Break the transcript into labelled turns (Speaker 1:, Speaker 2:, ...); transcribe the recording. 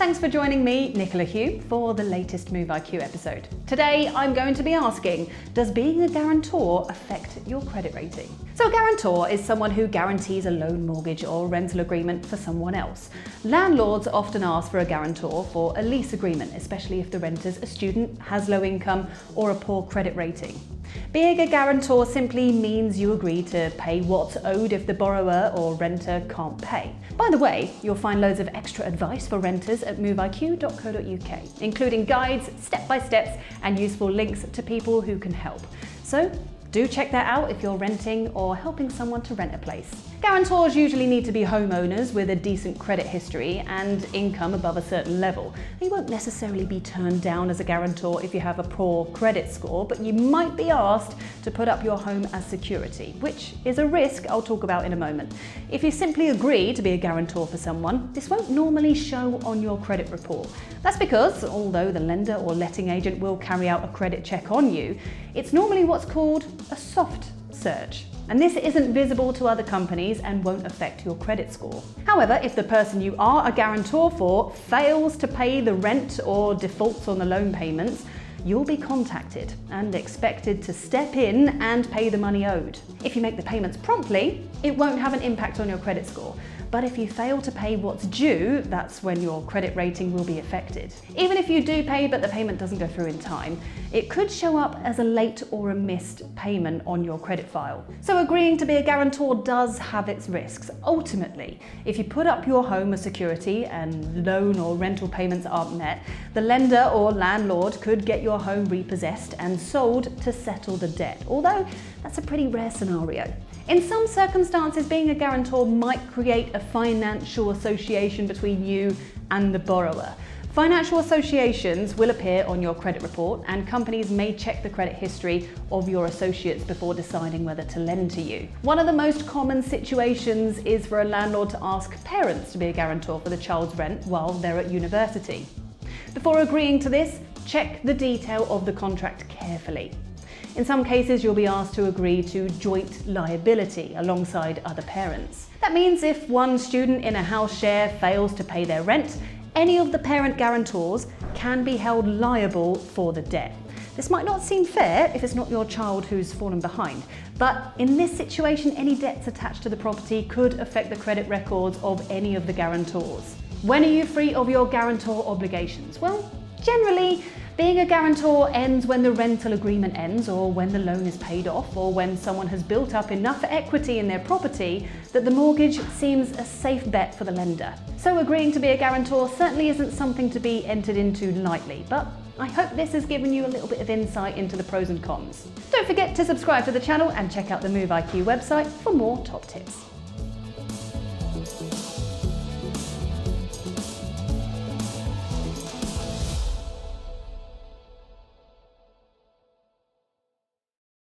Speaker 1: Thanks for joining me, Nicola Hugh, for the latest Move IQ episode. Today I'm going to be asking, does being a guarantor affect your credit rating? So a guarantor is someone who guarantees a loan, mortgage or rental agreement for someone else. Landlords often ask for a guarantor for a lease agreement, especially if the renter's a student, has low income or a poor credit rating. Being a guarantor simply means you agree to pay what's owed if the borrower or renter can't pay. By the way, you'll find loads of extra advice for renters at moveiq.co.uk, including guides, step-by-steps and useful links to people who can help. So do check that out if you're renting or helping someone to rent a place. Guarantors usually need to be homeowners with a decent credit history and income above a certain level. You won't necessarily be turned down as a guarantor if you have a poor credit score, but you might be asked to put up your home as security, which is a risk I'll talk about in a moment. If you simply agree to be a guarantor for someone, this won't normally show on your credit report. That's because, although the lender or letting agent will carry out a credit check on you, it's normally what's called a soft search. And this isn't visible to other companies and won't affect your credit score. However, if the person you are a guarantor for fails to pay the rent or defaults on the loan payments, you'll be contacted and expected to step in and pay the money owed. If you make the payments promptly, it won't have an impact on your credit score. But if you fail to pay what's due, that's when your credit rating will be affected. Even if you do pay but the payment doesn't go through in time, it could show up as a late or a missed payment on your credit file. So agreeing to be a guarantor does have its risks. Ultimately, if you put up your home as security and loan or rental payments aren't met, the lender or landlord could get your home repossessed and sold to settle the debt, although that's a pretty rare scenario. In some circumstances, being a guarantor might create a financial association between you and the borrower. Financial associations will appear on your credit report, and companies may check the credit history of your associates before deciding whether to lend to you. One of the most common situations is for a landlord to ask parents to be a guarantor for the child's rent while they're at university. Before agreeing to this, check the detail of the contract carefully. In some cases, you'll be asked to agree to joint liability alongside other parents. That means if one student in a house share fails to pay their rent, any of the parent guarantors can be held liable for the debt. This might not seem fair if it's not your child who's fallen behind, but in this situation, any debts attached to the property could affect the credit records of any of the guarantors. When are you free of your guarantor obligations? Well, generally, being a guarantor ends when the rental agreement ends, or when the loan is paid off, or when someone has built up enough equity in their property that the mortgage seems a safe bet for the lender. So agreeing to be a guarantor certainly isn't something to be entered into lightly, but I hope this has given you a little bit of insight into the pros and cons. Don't forget to subscribe to the channel and check out the Move IQ website for more top tips.